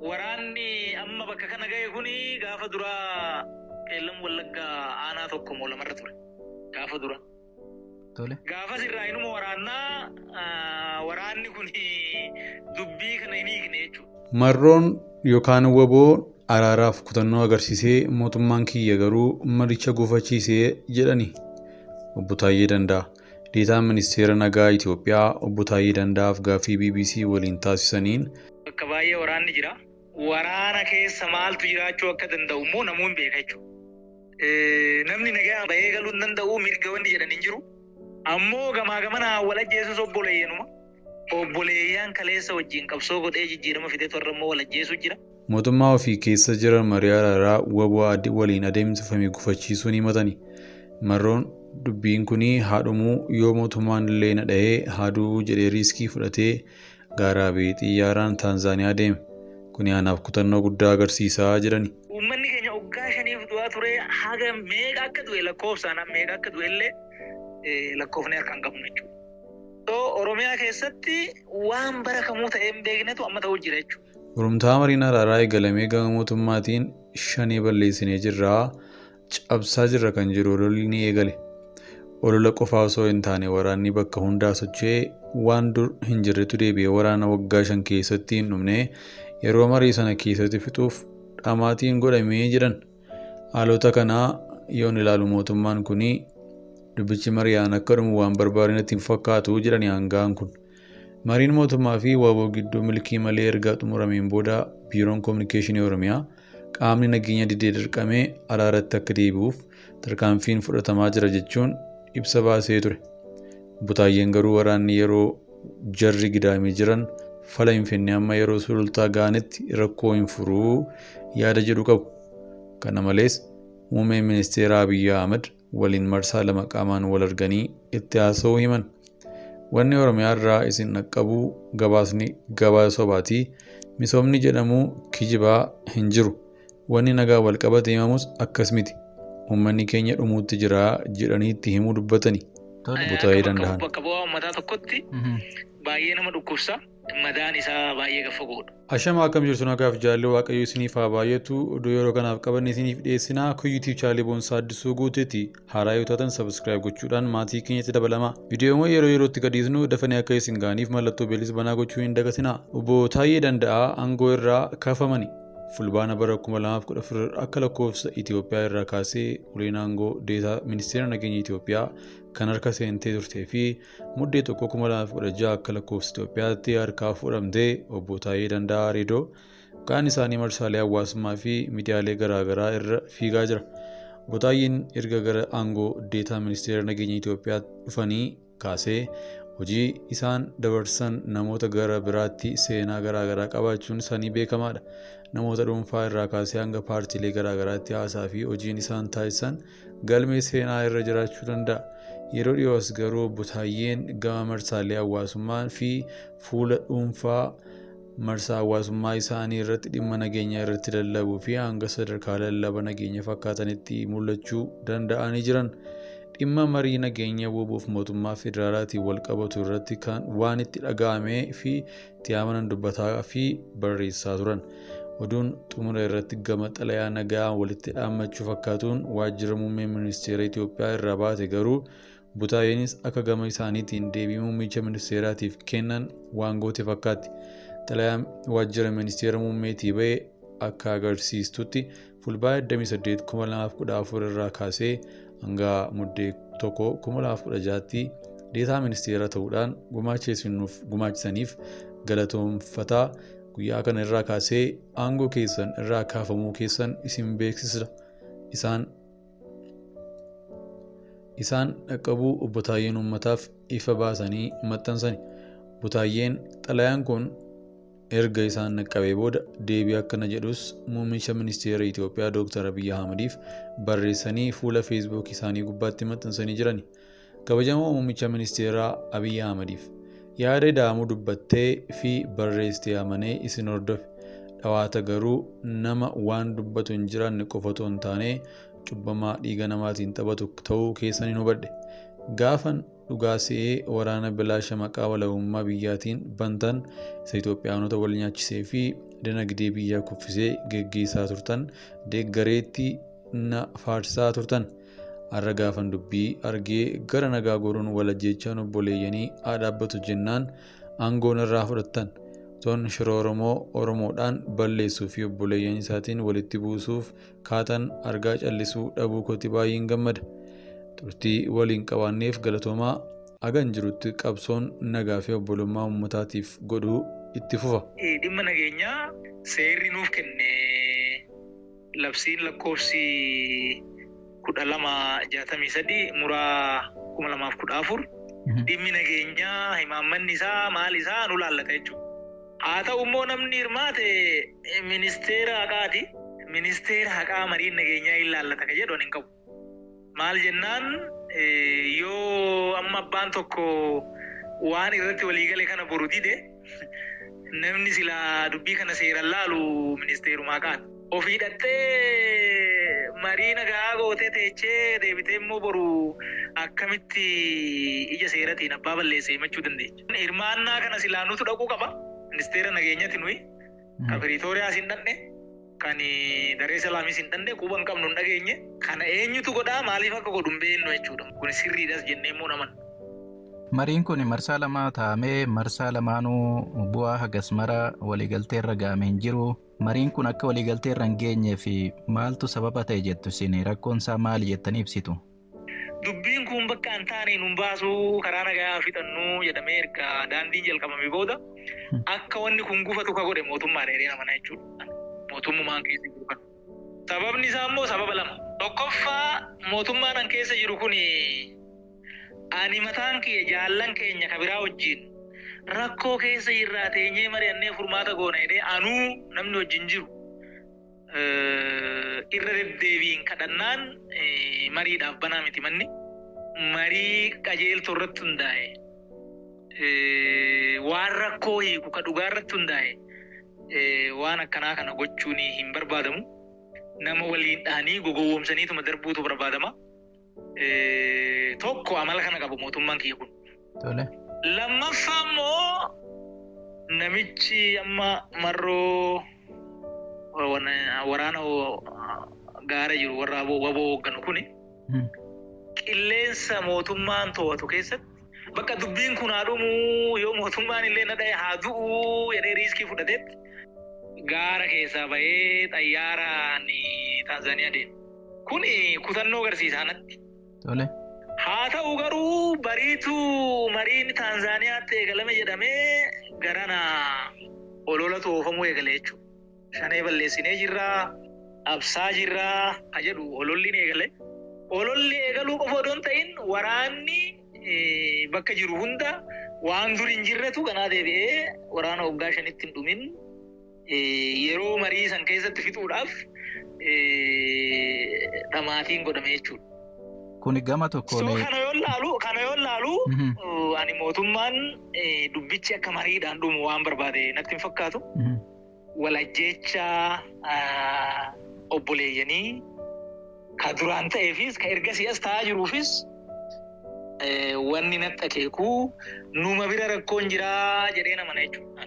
waraanni amma bakka kana ga'e kuni gaafa dura qeellam wallagga aanaa tokko moo lamarra ture gaafa dura. Tole. Gaafa sirraa inuma waraanni kuni dubbii kana hin hiikne jechuudha. Marroon yookaan waboo araaraaf kutannoo agarsiisee mootummaan kiyya garuu maricha gufachiisee jedhani obbo Taayyee Danda'a. Deetaan ministeera nagaa Itoophiyaa obbo Taayyee Danda'aaf gaaffii BBC waliin taasisaniin bakka baay'ee waraanni jira. Waraana keessa maaltu jiraachuu akka danda'u immoo namoonni beeka jechuudha. Namni nagaa bahee galuu hin danda'u mirga wanti jedhan hin jiru. Ammoo gamaa gamanaa wal ajjeesus obboleeyyanuma. Obboleeyyan kaleessa wajjin qabsoo godhee jijjiirama fidee torra immoo wal ajjeesu jira. mootummaa ofii keessa jiran marii araaraa waboo waliin adeemsifame gufachiisuun himatani. Marroon dubbiin kuni haadhumuu yoo mootummaan illee na dhahee haaduu jedhee riiskii fudhatee gaaraa ba'ee xiyyaaraan Taanzaaniyaa deeme. Kuni anaaf kutannoo guddaa agarsiisaa jedhani. Uummanni keenya waggaa shaniif du'aa ture haga meeqa akka du'e lakkoofsaan meeqa akka du'e illee lakkoofnee harkaan qabnu jechuudha. Oromiyaa keessatti waan bara kamuu ta'ee hin beeknetu amma ta'uu jira jechuudha. Gurmtaa mariin araaraa eegalamee gama mootummaatiin shanii balleessinee jirraa cabsaa jirra kan jiru ololli ni eegale. Olola qofaa osoo hin taane waraanni bakka hundaa socho'ee waan dur hin jirretu deebi'ee waraana waggaa 5 keessatti hin dhumne yeroo marii sana keessatti fixuuf dhamaatiin godhamee jiran. Haalota kanaa yoon ilaalu mootummaan kuni dubbichi mari'aan akka dhumu waan barbaadan hin fakkaatu jedhani hangaan kun. Mariin mootummaa fi waboo gidduu milkii malee erga xumurameen booda biiroon koominikeeshinii Oromiyaa qaamni nageenya didee dirqamee araaratti akka deebi'uuf tarkaanfiin fudhatamaa jira jechuun ibsa baasee ture. Obbo Taayyeen garuu waraanni yeroo jarri gidaamee jiran fala hin fenne amma yeroo sulultaa ga'anitti rakkoo hin furuu yaada jedhu qabu. Kana malees muummeen ministeera Abiyyi Ahmad waliin marsaa 2 qaamaan wal arganii itti haasa'uu himan. Wanni Oromiyaa irraa isin dhaqqabu gabaasni gabaasa sobaatii misoomni jedhamu kijibaa hin jiru. Wanni nagaa wal qabate himamus akkas miti. Uummanni keenya dhumuutti jira jedhanii itti himuu dubbatani. Obbo Taayyee Danda'an. Bakka bu'aa uummataa tokkotti baay'ee nama dhukkubsa. Madaan isaa baay'ee gaffagoodha. Ashama akkam jirtu nagaaf jaallee waaqayyo isiniif haa baay'atu. Oduu yeroo kanaaf qabanne isiniif dhiyeessinaa kun YouTube chaaneelii Boonsaa Addisuu Guuteeti. Haaraa yoo taatan subscribe gochuudhaan maatii keenyatti dabalama. Viidiyoowwan yeroo yerootti gadhiisnu dafanii akka isin gaaniif mallattoo beelis banaa gochuu hin dagatinaa. Obbo Taayyee Danda'aa aangoo irraa kaafamani. Fulbaana bara 2014 akka lakkoofsa Itoophiyaa irraa kaasee uleen aangoo deetaa ministeera nageenya Itoophiyaa kan harka seentee turtee fi muddee 2016 akka lakkoofsa Itoophiyaatti harkaa fudhamtee obbo Taayyee Danda'aa Reedoo kaan isaanii marsaalee hawaasummaa fi miidiyaalee garaagaraa irra fiigaa jira. Obbo Taayyeen erga gara aangoo deetaa ministeera nageenya Itoophiyaa dhufanii kaasee hojii isaan dabarsan namoota gara biraatti seenaa garaagaraa qabaachuun isaanii beekamaadha. Namoota dhuunfaa irraa kaasee hanga paartiilee garaagaraatti haasaa fi hojiin isaan taasisan galmee seenaa irra jiraachuu danda'a. Yeroo dhiyoos garuu obbo Taayyeen gama marsaalee hawaasummaa fi fuula dhuunfaa marsaa hawaasummaa isaanii irratti dhimma nageenya irratti lallabuu fi hanga sadarkaa lallaba nageenya fakkaatanitti mul'achuu danda'anii jiran. Dhimma marii nageenya WBOf mootummaa federaalaatiin wal qabatu irratti kan waan itti dhaga'amee fi itti amanan dubbataa fi barreessaa turan. Oduun xumura irratti gama xalayaa nagaa walitti dhaammachuu fakkaatuun waajjira muummee ministeera Itoophiyaa irraa baate garuu Obbo Taayyeenis akka gama isaaniitiin deebii muummicha ministeeraatiif kennan waan goote fakkaatti. Xalayaan waajjira ministeera muummeetii ba'e akka agarsiistutti fulbaana 28 2014 irraa kaasee hanga muddee 1 2016tti deetaa ministeera ta'uudhaan gumaachisaniif galatoomfataa. Guyyaa kana irraa kaasee aangoo keessan irraa kaafamuu keessan isin beeksisa. Isaan dhaqqabuu obbo Taayyeen uummataaf ifa baasanii maxxansani. Obbo Taayyeen xalayaan kun erga isaan dhaqqabee booda deebii akkana jedhus muummicha ministeera Itoophiyaa Dr. Abiyyi Ahmadiif barreessanii fuula Facebook isaanii gubbaatti maxxansanii jirani. Kabajamoo muummicha ministeeraa Abiyyi Ahmadiif yaada ida'amuu dubbattee fi barreessitee amanee isin hordofe. Dhawaata garuu nama waan dubbatu hin jiraanne qofa otoo hin taane cubbamaa dhiiga namaatiin taphatu ta'uu keessan hin hubadhe. Gaafan dhugaasee waraana bilaasha maqaa walabummaa biyyaatiin bantan isa Itoophiyaanota wal nyaachisee fi dinagdee biyyaa kuffisee geggeessaa turtan deeggareetti na faarsaa turtan. Har'a gaafan dubbii argee gara nagaa goruun walajjechaan obboleeyyanii dhaabbatu jennaan aangoon irraa fudhattan. Ton shira Oromoodhaan balleessuu fi obboleeyyan isaatiin walitti buusuuf kaatan argaa callisuu dhabuu kooti baay'een gammada. Turtii waliin qabaanneef galatoomaa hagan jirutti qabsoon nagaa fi obbolummaa uummataatiif godhuu itti fufa. Dhimma nageenyaa seerri nuuf kenne labsiin lakkoofsi 1263 muraa 2014 dhimmi nageenyaa himaammanni isaa maal isaa nu laallata jechuudha. Haa ta'u immoo namni hirmaate ministeera haqaati. Ministeera haqaa mariin nageenyaa hin laallata ka jedhu hin qabu. Maal jennaan yoo amma abbaan tokko waan irratti waliigale kana boru dide namni silaa dubbii kana seeran laalu ministeeruma haqaati. Ofii hidhattee marii nagaa gootee teechee deebitee immoo boru akkamitti ija seeratiin abbaa balleessee himachuu dandeenya. Hirmaannaa kana silaa nutu dhaquu qaba. Ministeera nageenyaatti nuyi kan Piriitooriyaas hin dhanne kan Daree Salaamis hin dhanne quban qabnu hin dhageenye kana eenyutu godhaa maaliif akka godhu hin beeknu jechuudha. Kun sirriidhas jennee immoo naman. Mariin kun marsaa lama taa'amee marsaa lamaanuu bu'aa hagas mara waliigaltee irra ga'amee hin jiru. Mariin kun akka waliigaltee irra hin geenyee fi maaltu sababa ta'e jettu isin rakkoon isaa maali jettanii ibsitu? Dubbiin kun bakka hin taane nun baasuu karaa nagaa fixannuu jedhamee erga daandiin jalqabame booda akka wanni kun gufatu ka godhe mootummaa dheeree namanaa jechuudha. Mootummaan keessa jiru kana. Sababni isaa immoo sababa lama. Tokkoffaa mootummaan an keessa jiru kun ani mataan kiyya jaallan keenya ka biraa wajjin rakkoo keessa jirraa teenyee mari'annee furmaata goona jedhee anuu namni wajjin jiru irra deddeebiin kadhannaan mariidhaaf banaa miti manni. Marii qajeeltoo irratti hundaa'e waan rakkoo hiiku ka dhugaa irratti hundaa'e waan akkanaa kana gochuun hin barbaadamu. Nama waliin dhahanii gogowwoomsaniituma darbuutu barbaadama. Tokko amala kana qabu mootummaan kiyya kun. Lammaffaa immoo namichi amma marroo waraana gaara jiru warra waboo hoogganu kuni qilleensa mootummaan to'atu keessatti bakka dubbiin kun haa dhumu yoo mootummaan illee na dhahe haa du'u jedhee riiskii fudhatetti gaara keessaa bahee xayyaaraan Taanzaaniyaa deema. Kun kutannoo agarsiisaa natti. Haa ta'u garuu bariituu mariin Taanzaaniyaatti eegalame jedhamee garana olola toofamuu eegale jechuudha. Shanee balleessinee jirraa, absaa jirraa ha jedhu ololli eegale. Ololli eegaluu qofa odoo hin ta'in waraanni bakka jiru hunda waan dur hin jirretu kanaa deebi'ee waraana waggaa 5 hin dhumin yeroo marii san keessatti fixuudhaaf dhamaatiin godhame jechuudha. Kuni gama tokkoon kana yoo laalu ani mootummaan dubbichi akka mariidhaan dhumu waan barbaade natti hin fakkaatu. Walajjecha obboleeyyanii ka duraan ta'eefis ka ergasii as ta'aa jiruufis wanni natti akeeku numa bira rakkoon jiraa jedhee namana jechuudha.